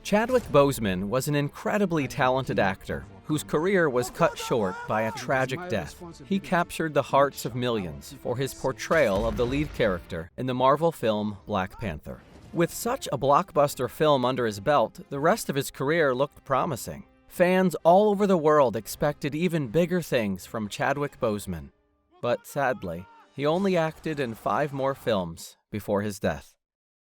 Chadwick Boseman was an incredibly talented actor whose career was cut short by a tragic death. He captured the hearts of millions for his portrayal of the lead character in the Marvel film Black Panther. With such a blockbuster film under his belt, the rest of his career looked promising. Fans all over the world expected even bigger things from Chadwick Boseman. But sadly, he only acted in 5 more films before his death.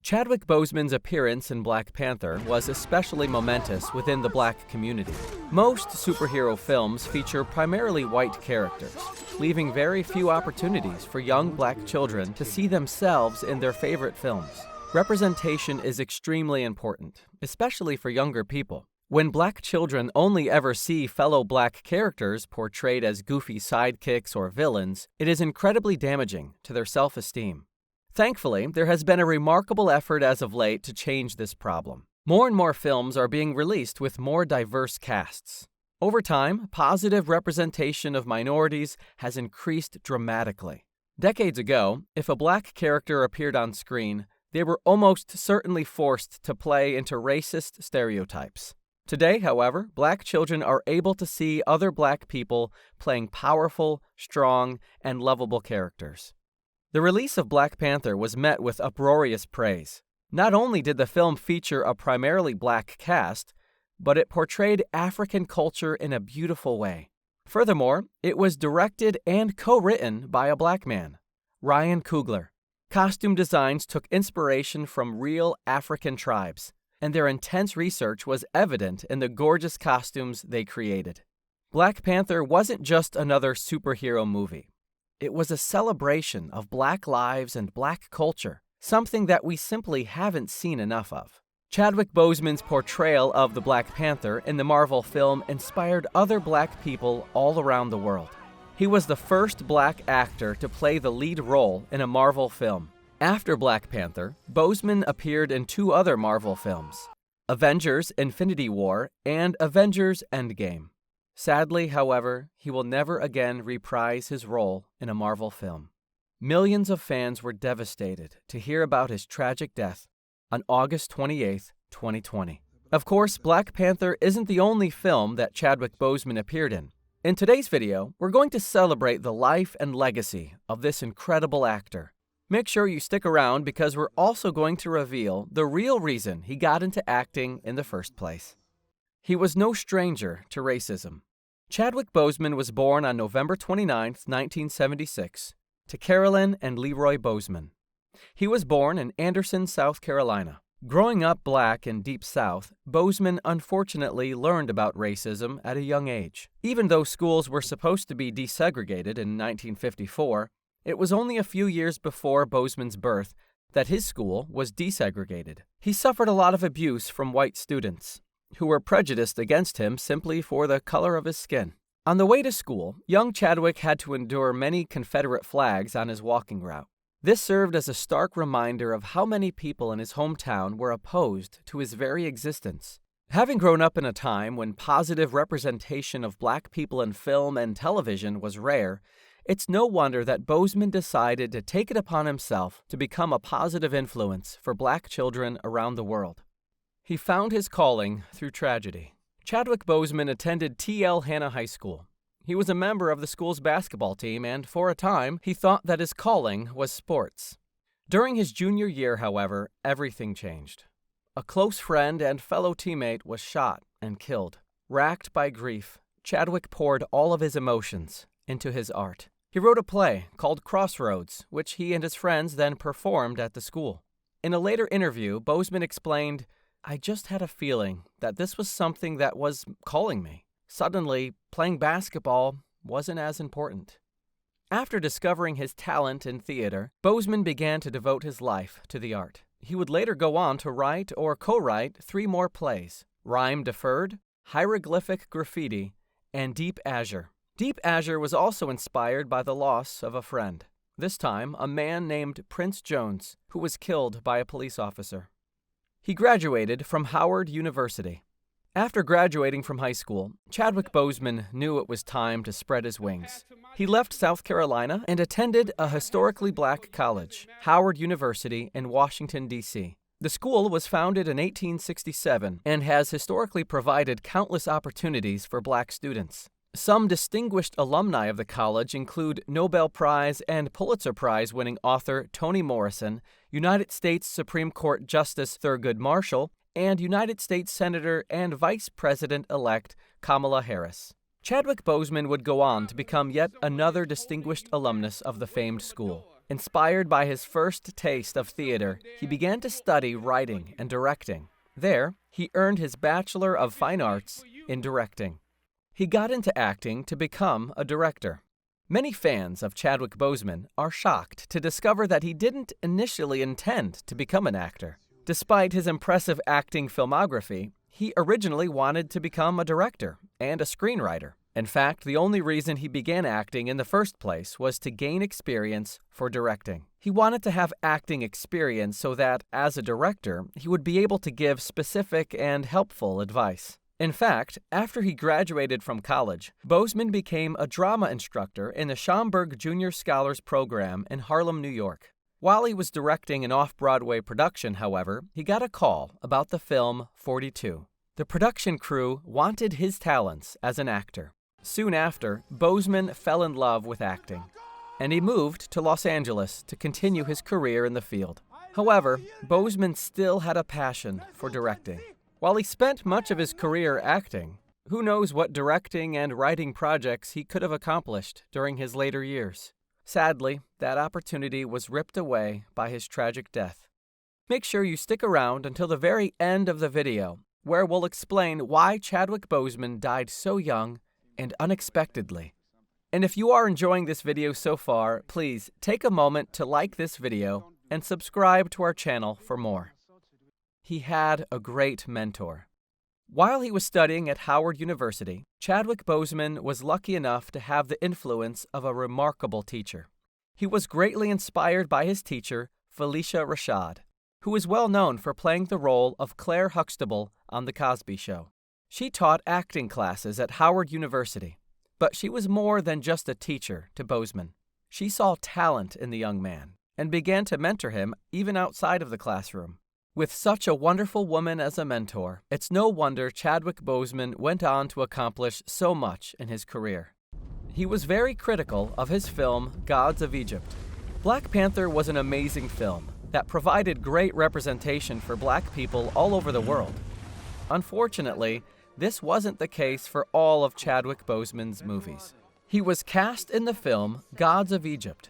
Chadwick Boseman's appearance in Black Panther was especially momentous within the black community. Most superhero films feature primarily white characters, leaving very few opportunities for young black children to see themselves in their favorite films. Representation is extremely important, especially for younger people. When black children only ever see fellow black characters portrayed as goofy sidekicks or villains, it is incredibly damaging to their self-esteem. Thankfully, there has been a remarkable effort as of late to change this problem. More and more films are being released with more diverse casts. Over time, positive representation of minorities has increased dramatically. Decades ago, if a black character appeared on screen, they were almost certainly forced to play into racist stereotypes. Today, however, black children are able to see other black people playing powerful, strong, and lovable characters. The release of Black Panther was met with uproarious praise. Not only did the film feature a primarily black cast, but it portrayed African culture in a beautiful way. Furthermore, it was directed and co-written by a black man, Ryan Coogler. Costume designs took inspiration from real African tribes, and their intense research was evident in the gorgeous costumes they created. Black Panther wasn't just another superhero movie. It was a celebration of black lives and black culture, something that we simply haven't seen enough of. Chadwick Boseman's portrayal of the Black Panther in the Marvel film inspired other black people all around the world. He was the first black actor to play the lead role in a Marvel film. After Black Panther, Boseman appeared in 2 other Marvel films, Avengers: Infinity War and Avengers: Endgame. Sadly, however, he will never again reprise his role in a Marvel film. Millions of fans were devastated to hear about his tragic death on August 28, 2020. Of course, Black Panther isn't the only film that Chadwick Boseman appeared in. In today's video, we're going to celebrate the life and legacy of this incredible actor. Make sure you stick around because we're also going to reveal the real reason he got into acting in the first place. He was no stranger to racism. Chadwick Boseman was born on November 29, 1976, to Carolyn and Leroy Boseman. He was born in Anderson, South Carolina. Growing up black in Deep South, Boseman unfortunately learned about racism at a young age. Even though schools were supposed to be desegregated in 1954, it was only a few years before Boseman's birth that his school was desegregated. He suffered a lot of abuse from white students, who were prejudiced against him simply for the color of his skin. On the way to school, young Chadwick had to endure many Confederate flags on his walking route. This served as a stark reminder of how many people in his hometown were opposed to his very existence. Having grown up in a time when positive representation of black people in film and television was rare, it's no wonder that Boseman decided to take it upon himself to become a positive influence for black children around the world. He found his calling through tragedy. Chadwick Boseman attended T.L. Hanna High School. He was a member of the school's basketball team, and for a time, he thought that his calling was sports. During his junior year, however, everything changed. A close friend and fellow teammate was shot and killed. Racked by grief, Chadwick poured all of his emotions into his art. He wrote a play called Crossroads, which he and his friends then performed at the school. In a later interview, Boseman explained, "I just had a feeling that this was something that was calling me. Suddenly, playing basketball wasn't as important." After discovering his talent in theater, Boseman began to devote his life to the art. He would later go on to write or co-write 3 more plays: Rhyme Deferred, Hieroglyphic Graffiti, and Deep Azure. Deep Azure was also inspired by the loss of a friend, this time a man named Prince Jones, who was killed by a police officer. He graduated from Howard University. After graduating from high school, Chadwick Boseman knew it was time to spread his wings. He left South Carolina and attended a historically black college, Howard University in Washington, D.C. The school was founded in 1867 and has historically provided countless opportunities for black students. Some distinguished alumni of the college include Nobel Prize and Pulitzer Prize winning author Toni Morrison, United States Supreme Court Justice Thurgood Marshall, and United States Senator and Vice President-elect Kamala Harris. Chadwick Boseman would go on to become yet another distinguished alumnus of the famed school. Inspired by his first taste of theater, he began to study writing and directing. There, he earned his Bachelor of Fine Arts in directing. He got into acting to become a director. Many fans of Chadwick Boseman are shocked to discover that he didn't initially intend to become an actor. Despite his impressive acting filmography, he originally wanted to become a director and a screenwriter. In fact, the only reason he began acting in the first place was to gain experience for directing. He wanted to have acting experience so that, as a director, he would be able to give specific and helpful advice. In fact, after he graduated from college, Boseman became a drama instructor in the Schomburg Junior Scholars Program in Harlem, New York. While he was directing an off-Broadway production, however, he got a call about the film 42. The production crew wanted his talents as an actor. Soon after, Boseman fell in love with acting, and he moved to Los Angeles to continue his career in the field. However, Boseman still had a passion for directing. While he spent much of his career acting, who knows what directing and writing projects he could have accomplished during his later years. Sadly, that opportunity was ripped away by his tragic death. Make sure you stick around until the very end of the video, where we'll explain why Chadwick Boseman died so young and unexpectedly. And if you are enjoying this video so far, please take a moment to like this video and subscribe to our channel for more. He had a great mentor. While he was studying at Howard University, Chadwick Boseman was lucky enough to have the influence of a remarkable teacher. He was greatly inspired by his teacher, Felicia Rashad, who is well known for playing the role of Claire Huxtable on The Cosby Show. She taught acting classes at Howard University, but she was more than just a teacher to Boseman. She saw talent in the young man and began to mentor him even outside of the classroom. With such a wonderful woman as a mentor, it's no wonder Chadwick Boseman went on to accomplish so much in his career. He was very critical of his film Gods of Egypt. Black Panther was an amazing film that provided great representation for black people all over the world. Unfortunately, this wasn't the case for all of Chadwick Boseman's movies. He was cast in the film Gods of Egypt,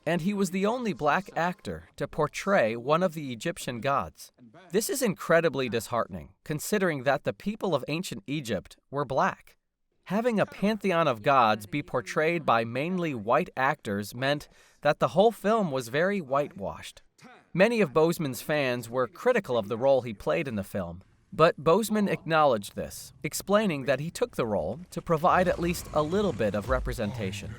and he was the only black actor to portray one of the Egyptian gods. This is incredibly disheartening, considering that the people of ancient Egypt were black. Having a pantheon of gods be portrayed by mainly white actors meant that the whole film was very whitewashed. Many of Boseman's fans were critical of the role he played in the film, but Boseman acknowledged this, explaining that he took the role to provide at least a little bit of representation.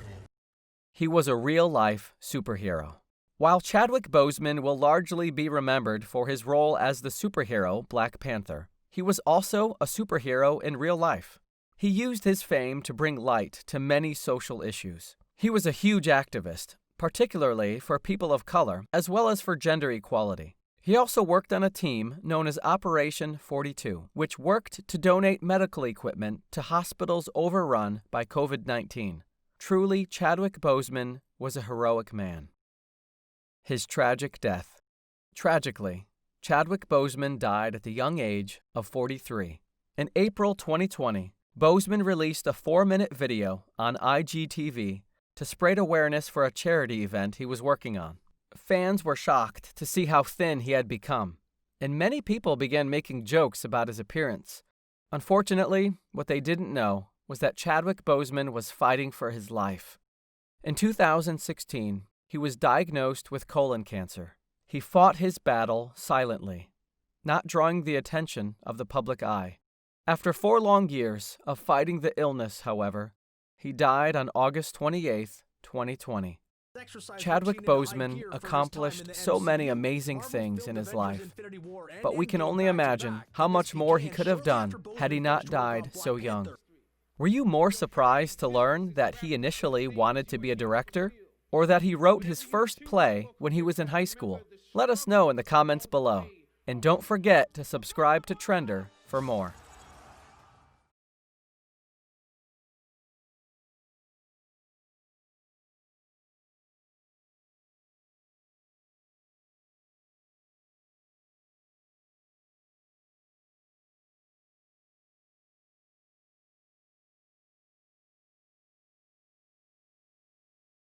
He was a real-life superhero. While Chadwick Boseman will largely be remembered for his role as the superhero Black Panther, he was also a superhero in real life. He used his fame to bring light to many social issues. He was a huge activist, particularly for people of color, as well as for gender equality. He also worked on a team known as Operation 42, which worked to donate medical equipment to hospitals overrun by COVID-19. Truly, Chadwick Boseman was a heroic man. His tragic death. Tragically, Chadwick Boseman died at the young age of 43. In April 2020, Boseman released a 4-minute video on IGTV to spread awareness for a charity event he was working on. Fans were shocked to see how thin he had become, and many people began making jokes about his appearance. Unfortunately, what they didn't know was that Chadwick Boseman was fighting for his life. In 2016, he was diagnosed with colon cancer. He fought his battle silently, not drawing the attention of the public eye. After 4 long years of fighting the illness, however, he died on August 28, 2020. Chadwick Boseman accomplished so many amazing things in his life, but we can only imagine how much more he could have done had he not died so young. Were you more surprised to learn that he initially wanted to be a director, or that he wrote his first play when he was in high school? Let us know in the comments below. And don't forget to subscribe to Trender for more.